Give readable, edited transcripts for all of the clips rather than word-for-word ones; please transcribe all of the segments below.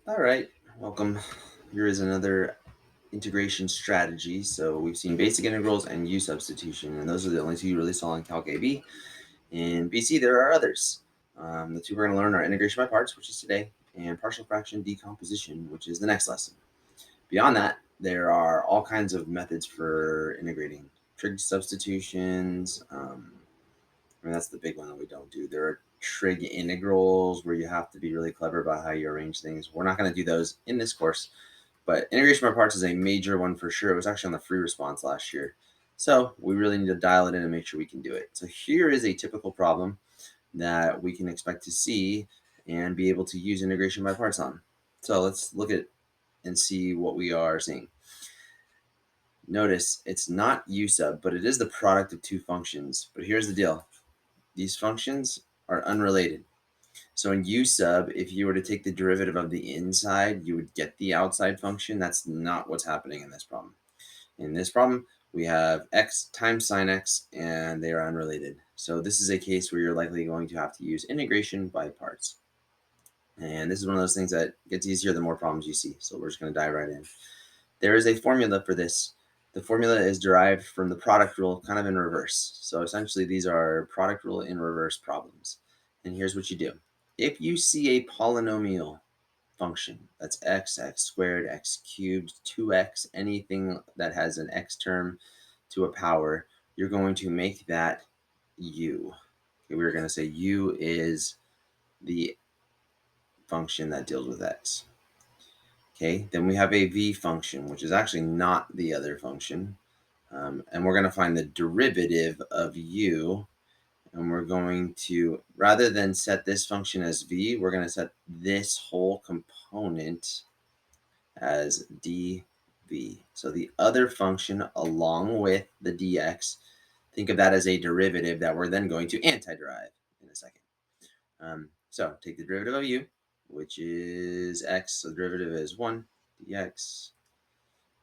All right, welcome. Here is another integration strategy. So we've seen basic integrals and U substitution, and those are the only two you really saw in Calc AB. In BC, there are others. The two we're going to learn are integration by parts, which is today, and partial fraction decomposition, which is the next lesson. Beyond that, there are all kinds of methods for integrating. Trig substitutions, that's the big one that we don't do. There are trig integrals where you have to be really clever about how you arrange things. We're not going to do those in this course, but integration by parts is a major one for sure. It was actually on the free response last year. So we really need to dial it in and make sure we can do it. So here is a typical problem that we can expect to see and be able to use integration by parts on. So let's look at and see what we are seeing. Notice it's not u sub, but it is the product of two functions. But here's the deal. These functions are unrelated. So in u sub, if you were to take the derivative of the inside, you would get the outside function. That's not what's happening in this problem. In this problem, we have x times sine x, and they are unrelated. So this is a case where you're likely going to have to use integration by parts. And this is one of those things that gets easier the more problems you see. So we're just going to dive right in. There is a formula for this. The formula is derived from the product rule, kind of in reverse. So essentially, these are product rule in reverse problems. And here's what you do. If you see a polynomial function that's x squared, x cubed, 2x, anything that has an x term to a power, you're going to make that u. Okay, we're going to say u is the function that deals with x. Okay, then we have a v function, which is actually not the other function. And we're going to find the derivative of u. And we're going to, rather than set this function as v, we're going to set this whole component as dv. So the other function along with the dx, think of that as a derivative that we're then going to antiderive in a second. So take the derivative of u, which is x, so the derivative is 1 dx.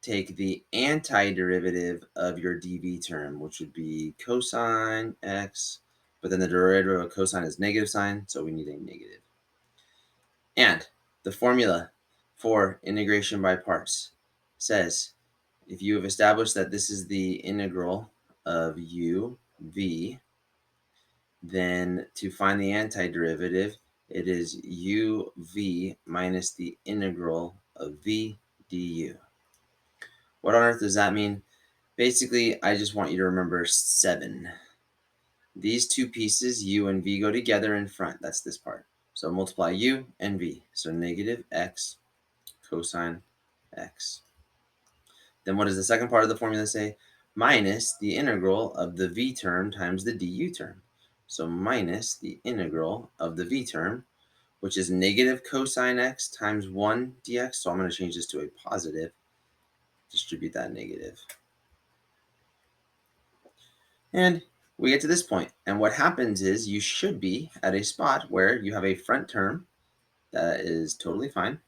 Take the antiderivative of your dv term, which would be cosine x, but then the derivative of cosine is negative sine, so we need a negative. And the formula for integration by parts says if you have established that this is the integral of u v, then to find the antiderivative, it is uv minus the integral of v du. What on earth does that mean? Basically, I just want you to remember 7. These two pieces, u and v, go together in front. That's this part. So multiply u and v. So negative x cosine x. Then what does the second part of the formula say? Minus the integral of the v term times the du term. So minus the integral of the v term, which is negative cosine x times 1 dx. So I'm going to change this to a positive. Distribute that negative. And we get to this point. And what happens is you should be at a spot where you have a front term that is totally fine.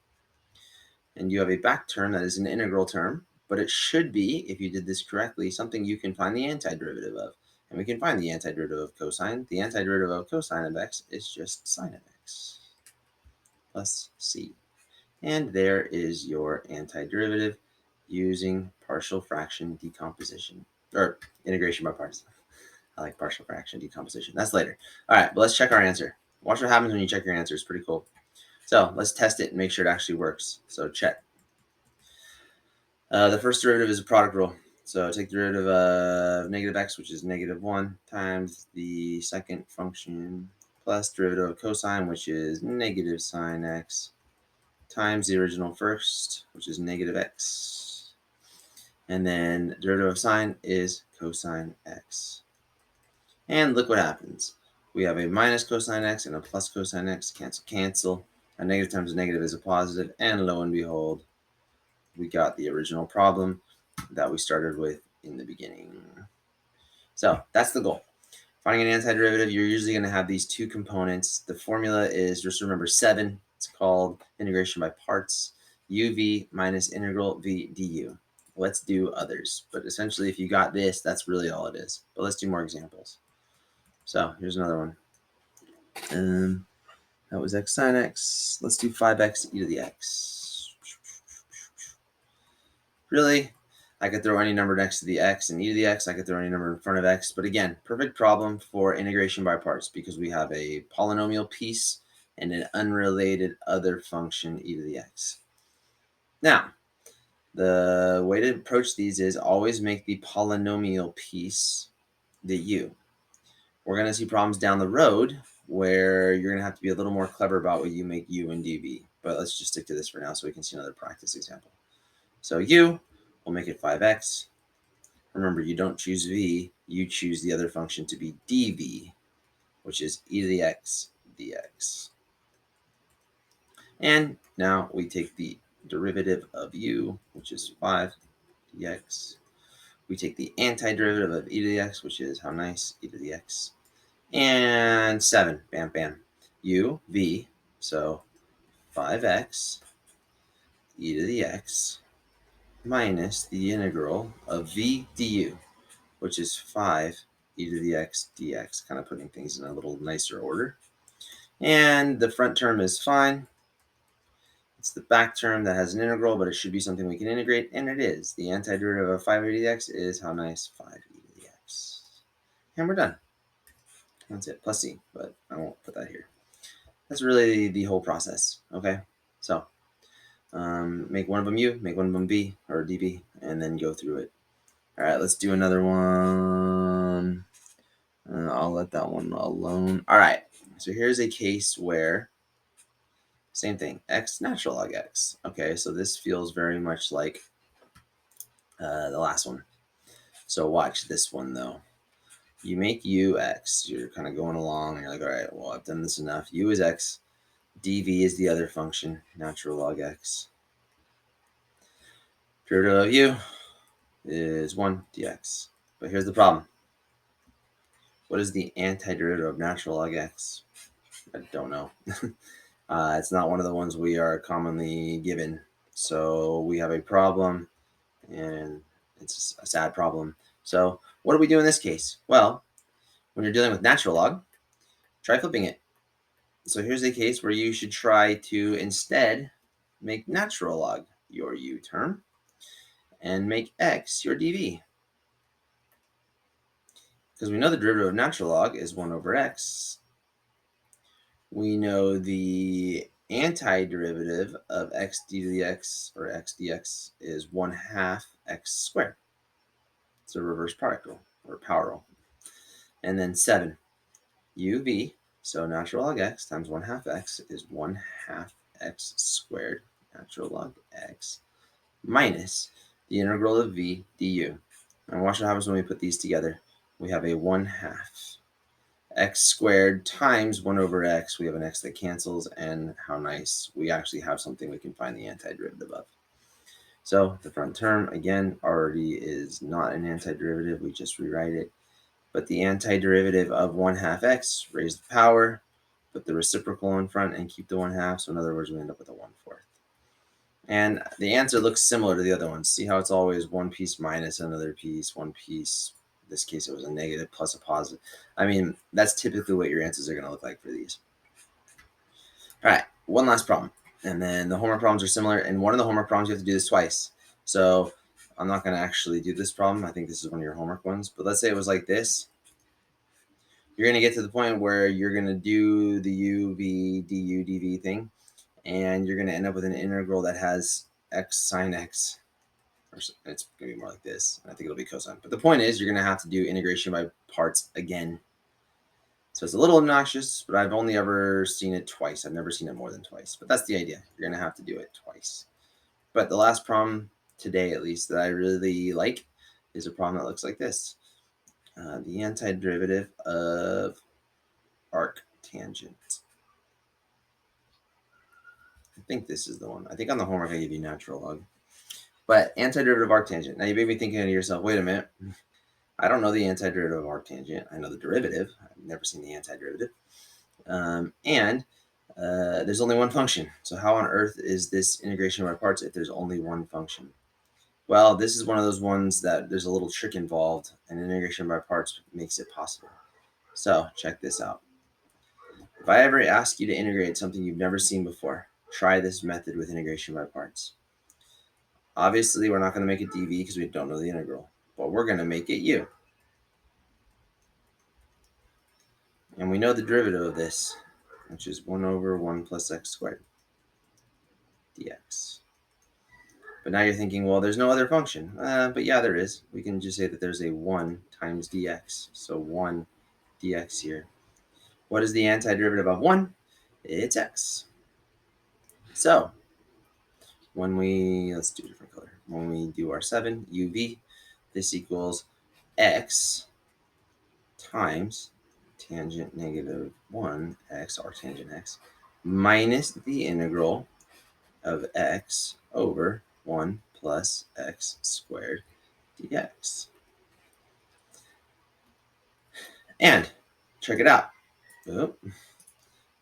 And you have a back term that is an integral term. But it should be, if you did this correctly, something you can find the antiderivative of. And we can find the antiderivative of cosine. The antiderivative of cosine of x is just sine of x plus c. And there is your antiderivative using partial fraction decomposition, or integration by parts. I like partial fraction decomposition. That's later. All right, but let's check our answer. Watch what happens when you check your answer. It's pretty cool. So let's test it and make sure it actually works. So check. The first derivative is a product rule. So take the derivative of negative x, which is negative 1, times the second function plus derivative of cosine, which is negative sine x, times the original first, which is negative x. And then derivative of sine is cosine x. And look what happens. We have a minus cosine x and a plus cosine x. Cancel, cancel. A negative times a negative is a positive. And lo and behold, we got the original problem that we started with in the beginning. So that's the goal. Finding an antiderivative, you're usually going to have these two components. The formula is, just remember, 7. It's called integration by parts. uv minus integral v du. Let's do others. But essentially, if you got this, that's really all it is. But let's do more examples. So here's another one. That was x sine x. Let's do 5x e to the x. Really? I could throw any number next to the x and e to the x. I could throw any number in front of x. But again, perfect problem for integration by parts because we have a polynomial piece and an unrelated other function e to the x. Now, the way to approach these is always make the polynomial piece the u. We're going to see problems down the road where you're going to have to be a little more clever about what you make u and dv. But let's just stick to this for now so we can see another practice example. So u, we'll make it 5x. Remember, you don't choose v, you choose the other function to be dv, which is e to the x dx. And now we take the derivative of u, which is 5 dx. We take the antiderivative of e to the x, which is, how nice, e to the x. And 7, bam, bam. U, v, so 5x e to the x minus the integral of v du, which is 5 e to the x dx, kind of putting things in a little nicer order. And the front term is fine. It's the back term that has an integral, but it should be something we can integrate, and it is. The antiderivative of 5 e to the x is, how nice, 5 e to the x. And we're done. That's it, plus c, but I won't put that here. That's really the whole process, okay? So make one of them u, make one of them v, or dv, and then go through it. All right, let's do another one. I'll let that one alone. All right, so here's a case where, same thing, x natural log x. Okay, so this feels very much like the last one. So watch this one though. You make u x, you're kind of going along, and you're like, all right, well, I've done this enough. U is x, dv is the other function, natural log x. Derivative of u is 1 dx. But here's the problem. What is the antiderivative of natural log x? I don't know. It's not one of the ones we are commonly given. So we have a problem, and it's a sad problem. So what do we do in this case? Well, when you're dealing with natural log, try flipping it. So here's a case where you should try to instead make natural log your u term and make x your dv. Because we know the derivative of natural log is 1 over x. We know the antiderivative of x d to the x, or x dx, is 1/2 x squared. It's a reverse product rule, or power rule. And then 7, uv, so natural log x times 1/2 x is 1/2 x squared, natural log x, minus the integral of v du. And watch what happens when we put these together. We have a 1/2 x squared times 1 over x. We have an x that cancels, and how nice, we actually have something we can find the antiderivative of. So the front term, again, already is not an antiderivative. We just rewrite it. But the antiderivative of 1/2 x, raise the power, put the reciprocal in front, and keep the 1/2. So in other words, we end up with a 1/4. And the answer looks similar to the other ones. See how it's always one piece minus another piece, one piece. In this case, it was a negative plus a positive. I mean, that's typically what your answers are going to look like for these. All right, one last problem. And then the homework problems are similar. And one of the homework problems, you have to do this twice. So I'm not going to actually do this problem. I think this is one of your homework ones. But let's say it was like this. You're going to get to the point where you're going to do the u, v, du, dv thing. And you're going to end up with an integral that has x sine x. Or it's going to be more like this. I think it'll be cosine. But the point is, you're going to have to do integration by parts again. So it's a little obnoxious, but I've only ever seen it twice. I've never seen it more than twice. But that's the idea. You're going to have to do it twice. But the last problem today, at least, that I really like is a problem that looks like this. The antiderivative of arctangent. I think this is the one. I think on the homework I gave you natural log. But antiderivative of arctangent. Now you may be thinking to yourself, wait a minute. I don't know the antiderivative of arctangent. I know the derivative. I've never seen the antiderivative. And there's only one function. So how on earth is this integration by parts if there's only one function? Well, this is one of those ones that there's a little trick involved, and integration by parts makes it possible. So check this out. If I ever ask you to integrate something you've never seen before, try this method with integration by parts. Obviously, we're not going to make it dv because we don't know the integral, but we're going to make it u. And we know the derivative of this, which is 1 over 1 plus x squared dx. But now you're thinking, well, there's no other function. But yeah, there is. We can just say that there's a 1 times dx. So 1 dx here. What is the antiderivative of 1? It's x. So when we, let's do a different color. When we do our 7, uv, this equals x times tangent negative 1 x, or tangent x, minus the integral of x over 1 plus x squared dx. And check it out. Oh,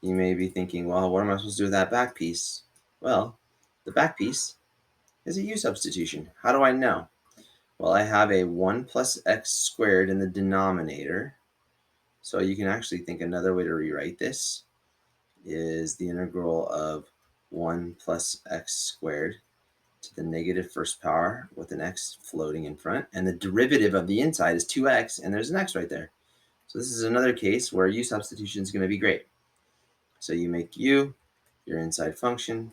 you may be thinking, well, what am I supposed to do with that back piece? Well, the back piece is a u substitution. How do I know? Well, I have a 1 plus x squared in the denominator. So you can actually think another way to rewrite this is the integral of 1 plus x squared to the negative first power with an x floating in front. And the derivative of the inside is 2x, and there's an x right there. So this is another case where u substitution is going to be great. So you make u your inside function.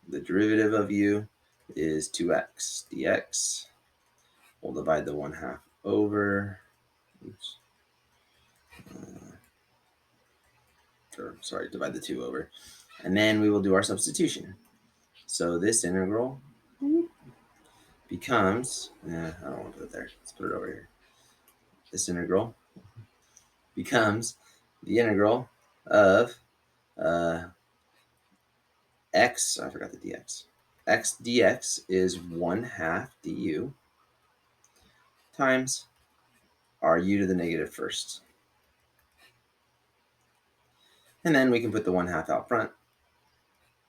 The derivative of u is 2x dx. We'll divide the 1/2 over. Oops. Divide the 2 over. And then we will do our substitution. So this integral becomes, I don't want to put it there. Let's put it over here. This integral becomes the integral of x, I forgot the dx. X dx is 1/2 du times our u to the negative first. And then we can put the 1/2 out front.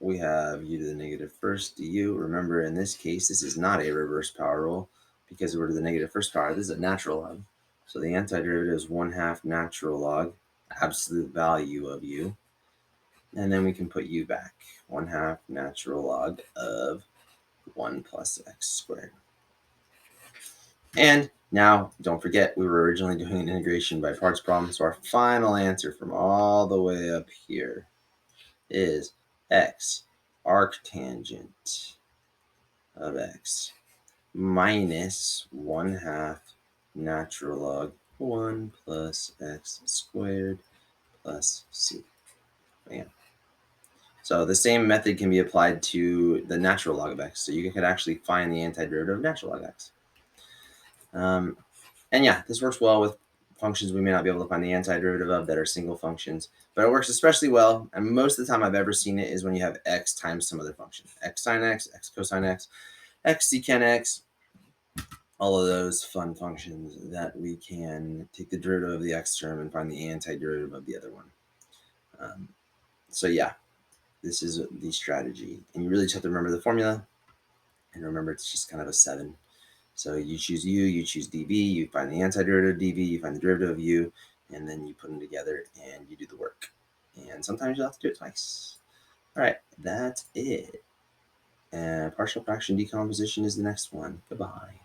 We have u to the negative first du. Remember, in this case, this is not a reverse power rule because we're to the negative first power. This is a natural log. So the antiderivative is 1/2 natural log, absolute value of u. And then we can put u back, 1/2 natural log of 1 plus x squared. And now, don't forget, we were originally doing an integration by parts problem, so our final answer from all the way up here is x arctangent of x minus 1/2 natural log 1 plus x squared plus c. Bam. So the same method can be applied to the natural log of x. So you could actually find the antiderivative of natural log x. And yeah, this works well with functions we may not be able to find the antiderivative of that are single functions, but it works especially well, and most of the time I've ever seen it is when you have x times some other function. X sine x, x cosine x, x secant x, all of those fun functions that we can take the derivative of the x term and find the antiderivative of the other one. So yeah, this is the strategy. And you really just have to remember the formula, and remember it's just kind of a 7. So you choose u, you choose dv, you find the antiderivative of dv, you find the derivative of u, and then you put them together and you do the work. And sometimes you'll have to do it twice. All right, that's it. And partial fraction decomposition is the next one. Goodbye.